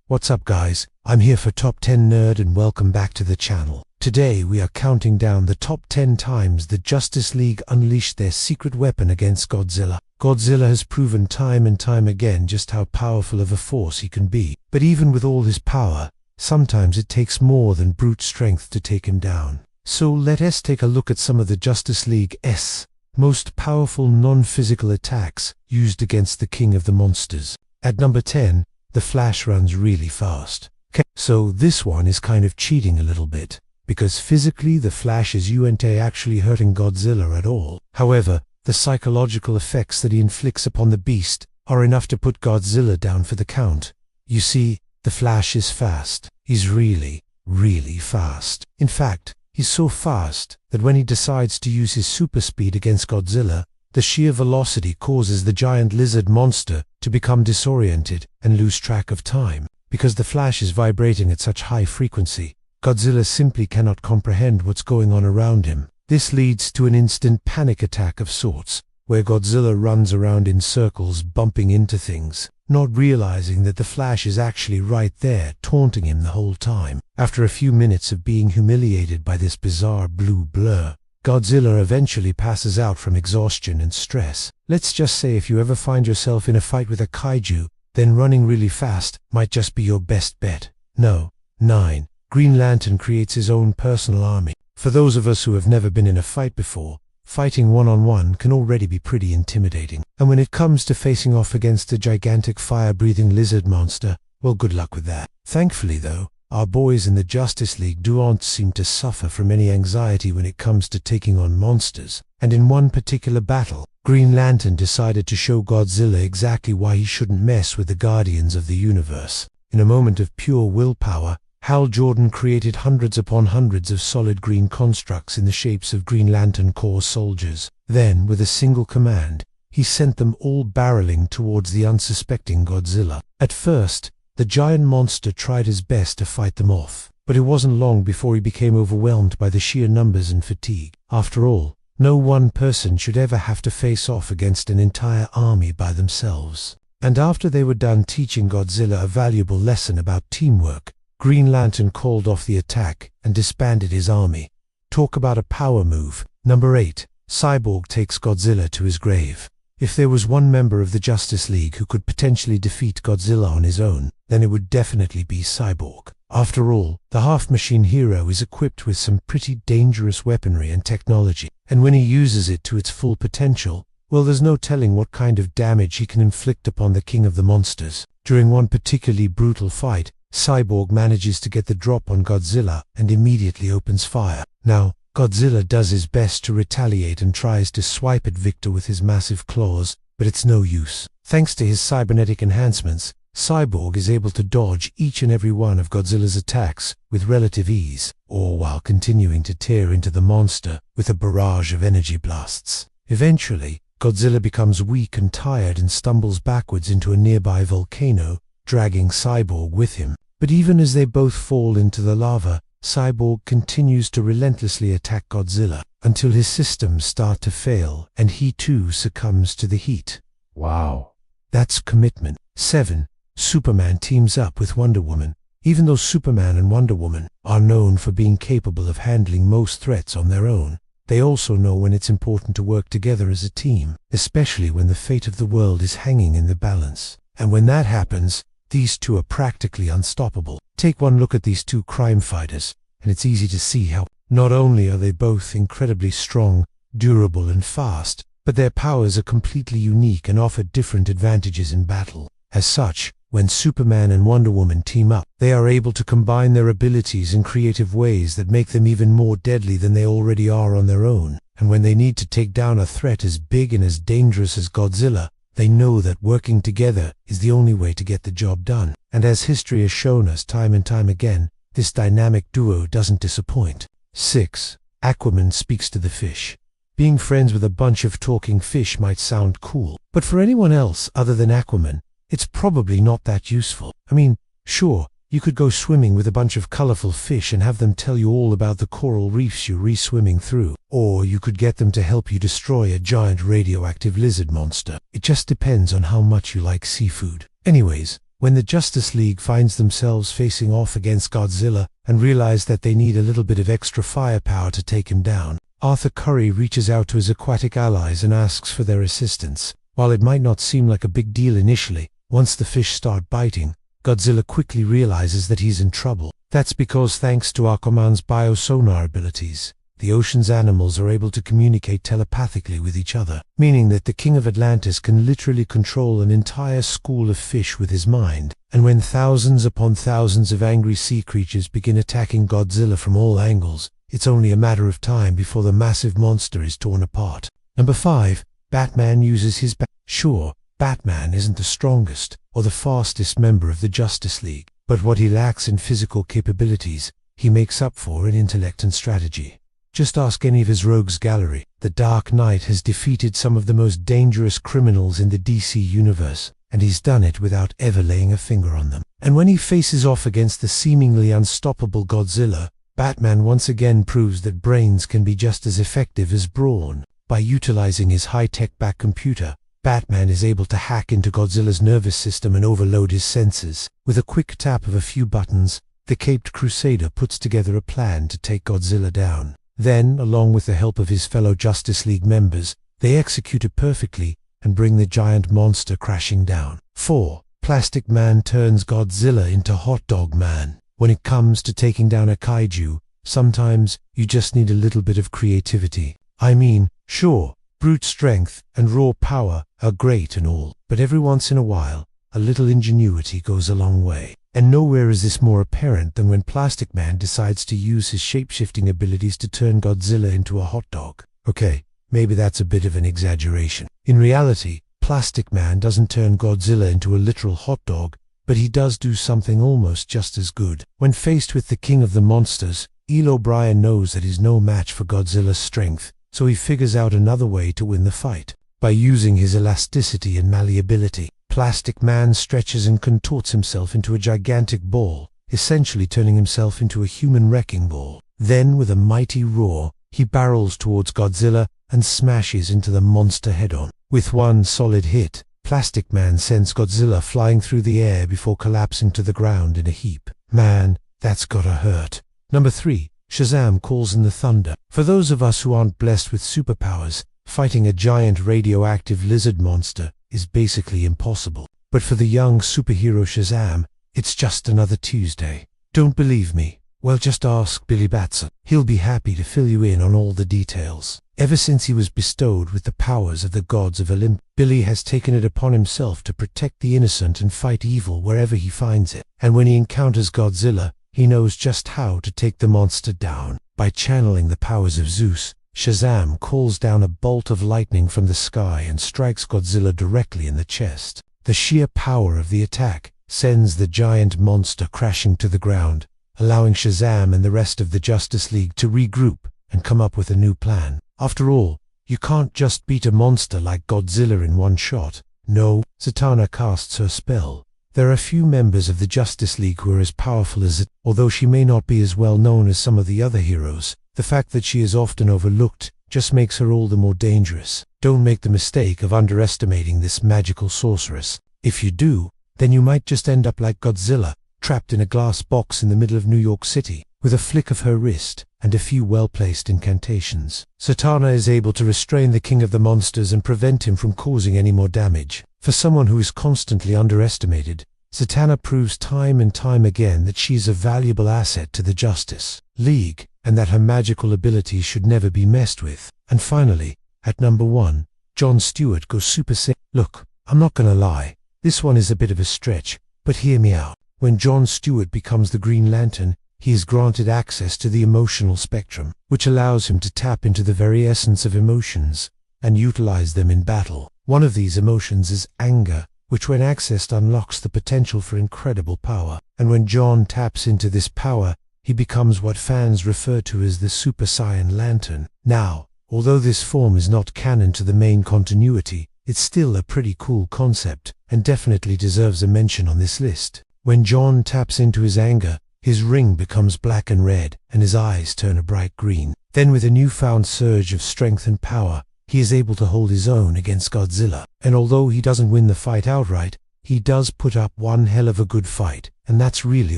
What's up guys, I'm here for Top 10 Nerd and welcome back to the channel. Today we are counting down the top 10 times the Justice League unleashed their secret weapon against Godzilla. Godzilla has proven time and time again just how powerful of a force he can be. But even with all his power, sometimes it takes more than brute strength to take him down. So let us take a look at some of the Justice League's most powerful non-physical attacks used against the king of the monsters. At number 10, the Flash runs really fast. So this one is kind of cheating a little bit, because physically the Flash isn't actually hurting Godzilla at all. However, the psychological effects that he inflicts upon the beast are enough to put Godzilla down for the count. You see, the Flash is fast. He's really, really fast. In fact, he's so fast that when he decides to use his super speed against Godzilla, the sheer velocity causes the giant lizard monster to become disoriented and lose track of time. Because the Flash is vibrating at such high frequency, Godzilla simply cannot comprehend what's going on around him. This leads to an instant panic attack of sorts, where Godzilla runs around in circles bumping into things, not realizing that the Flash is actually right there taunting him the whole time. After a few minutes of being humiliated by this bizarre blue blur, Godzilla eventually passes out from exhaustion and stress. Let's just say if you ever find yourself in a fight with a kaiju, then running really fast might just be your best bet. No. 9. Green Lantern creates his own personal army. For those of us who have never been in a fight before, fighting one-on-one can already be pretty intimidating. And when it comes to facing off against a gigantic fire-breathing lizard monster, well, good luck with that. Thankfully though, our boys in the Justice League don't seem to suffer from any anxiety when it comes to taking on monsters. And in one particular battle, Green Lantern decided to show Godzilla exactly why he shouldn't mess with the Guardians of the Universe. In a moment of pure willpower, Hal Jordan created hundreds upon hundreds of solid green constructs in the shapes of Green Lantern Corps soldiers. Then, with a single command, he sent them all barreling towards the unsuspecting Godzilla. At first, the giant monster tried his best to fight them off, but it wasn't long before he became overwhelmed by the sheer numbers and fatigue. After all, no one person should ever have to face off against an entire army by themselves. And after they were done teaching Godzilla a valuable lesson about teamwork, Green Lantern called off the attack and disbanded his army. Talk about a power move. Number 8. Cyborg takes Godzilla to his grave. If there was one member of the Justice League who could potentially defeat Godzilla on his own, then it would definitely be Cyborg. After all, the half-machine hero is equipped with some pretty dangerous weaponry and technology, and when he uses it to its full potential, well, there's no telling what kind of damage he can inflict upon the king of the monsters. During one particularly brutal fight, Cyborg manages to get the drop on Godzilla and immediately opens fire. Now, Godzilla does his best to retaliate and tries to swipe at Victor with his massive claws, but it's no use. Thanks to his cybernetic enhancements, Cyborg is able to dodge each and every one of Godzilla's attacks with relative ease, all while continuing to tear into the monster with a barrage of energy blasts. Eventually, Godzilla becomes weak and tired and stumbles backwards into a nearby volcano, dragging Cyborg with him. But even as they both fall into the lava, Cyborg continues to relentlessly attack Godzilla until his systems start to fail and he too succumbs to the heat. Wow. That's commitment. 7. Superman teams up with Wonder Woman. Even though Superman and Wonder Woman are known for being capable of handling most threats on their own, they also know when it's important to work together as a team, especially when the fate of the world is hanging in the balance. And when that happens, these two are practically unstoppable. Take one look at these two crime fighters, and it's easy to see how not only are they both incredibly strong, durable and fast, but their powers are completely unique and offer different advantages in battle. As such, when Superman and Wonder Woman team up, they are able to combine their abilities in creative ways that make them even more deadly than they already are on their own. And when they need to take down a threat as big and as dangerous as Godzilla, they know that working together is the only way to get the job done. And as history has shown us time and time again, this dynamic duo doesn't disappoint. 6. Aquaman speaks to the fish. Being friends with a bunch of talking fish might sound cool, but for anyone else other than Aquaman, it's probably not that useful. I mean, sure, you could go swimming with a bunch of colorful fish and have them tell you all about the coral reefs you're re-swimming through, or you could get them to help you destroy a giant radioactive lizard monster. It just depends on how much you like seafood. Anyways, When the Justice League finds themselves facing off against Godzilla and realize that they need a little bit of extra firepower to take him down, Arthur Curry reaches out to his aquatic allies and asks for their assistance. While it might not seem like a big deal initially, once the fish start biting, Godzilla quickly realizes that he's in trouble. That's because thanks to Aquaman's biosonar abilities, the ocean's animals are able to communicate telepathically with each other, meaning that the King of Atlantis can literally control an entire school of fish with his mind. And when thousands upon thousands of angry sea creatures begin attacking Godzilla from all angles, it's only a matter of time before the massive monster is torn apart. Number 5. Batman uses his Sure, Batman isn't the strongest or the fastest member of the Justice League, but what he lacks in physical capabilities, he makes up for in intellect and strategy. Just ask any of his rogues gallery. The Dark Knight has defeated some of the most dangerous criminals in the DC universe, and he's done it without ever laying a finger on them. And when he faces off against the seemingly unstoppable Godzilla, Batman once again proves that brains can be just as effective as brawn. By utilizing his high-tech back computer, Batman is able to hack into Godzilla's nervous system and overload his senses. With a quick tap of a few buttons, the Caped Crusader puts together a plan to take Godzilla down. Then, along with the help of his fellow Justice League members, they execute it perfectly and bring the giant monster crashing down. 4. Plastic Man turns Godzilla into Hot Dog Man. When it comes to taking down a kaiju, sometimes you just need a little bit of creativity. I mean, sure, brute strength and raw power are great and all, but every once in a while, a little ingenuity goes a long way. And nowhere is this more apparent than when Plastic Man decides to use his shape-shifting abilities to turn Godzilla into a hot dog. Okay, maybe that's a bit of an exaggeration. In reality, Plastic Man doesn't turn Godzilla into a literal hot dog, but he does do something almost just as good. When faced with the King of the Monsters, Eel O'Brien knows that he's no match for Godzilla's strength, so he figures out another way to win the fight. By using his elasticity and malleability, Plastic Man stretches and contorts himself into a gigantic ball, essentially turning himself into a human wrecking ball. Then, with a mighty roar, he barrels towards Godzilla and smashes into the monster head-on. With one solid hit, Plastic Man sends Godzilla flying through the air before collapsing to the ground in a heap. Man, that's gotta hurt. Number 3. Shazam calls in the thunder. For those of us who aren't blessed with superpowers, fighting a giant radioactive lizard monster is basically impossible. But for the young superhero Shazam, it's just another Tuesday. Don't believe me? Well, just ask Billy Batson. He'll be happy to fill you in on all the details. Ever since he was bestowed with the powers of the gods of Olympus, Billy has taken it upon himself to protect the innocent and fight evil wherever he finds it. And when he encounters Godzilla, he knows just how to take the monster down. By channeling the powers of Zeus, Shazam calls down a bolt of lightning from the sky and strikes Godzilla directly in the chest. The sheer power of the attack sends the giant monster crashing to the ground, allowing Shazam and the rest of the Justice League to regroup and come up with a new plan. After all, you can't just beat a monster like Godzilla in one shot. No, Zatanna casts her spell. There are few members of the Justice League who are as powerful as it. Although she may not be as well known as some of the other heroes, the fact that she is often overlooked just makes her all the more dangerous. Don't make the mistake of underestimating this magical sorceress. If you do, then you might just end up like Godzilla, trapped in a glass box in the middle of New York City. With a flick of her wrist and a few well-placed incantations, Zatanna is able to restrain the King of the Monsters and prevent him from causing any more damage. For someone who is constantly underestimated, Zatanna proves time and time again that she is a valuable asset to the Justice League, and that her magical abilities should never be messed with. And finally, at number 1, John Stewart goes Super Saiyan. Look, I'm not gonna lie, this one is a bit of a stretch, but hear me out. When John Stewart becomes the Green Lantern, he is granted access to the emotional spectrum, which allows him to tap into the very essence of emotions and utilize them in battle. One of these emotions is anger, which when accessed unlocks the potential for incredible power. And when John taps into this power, he becomes what fans refer to as the Super Saiyan Lantern. Now, although this form is not canon to the main continuity, it's still a pretty cool concept, and definitely deserves a mention on this list. When John taps into his anger, his ring becomes black and red, and his eyes turn a bright green. Then with a newfound surge of strength and power, he is able to hold his own against Godzilla. And although he doesn't win the fight outright, he does put up one hell of a good fight, and that's really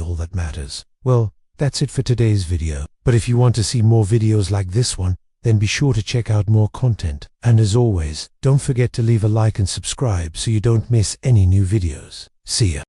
all that matters. Well, that's it for today's video, but if you want to see more videos like this one, then be sure to check out more content. And as always, don't forget to leave a like and subscribe so you don't miss any new videos. See ya.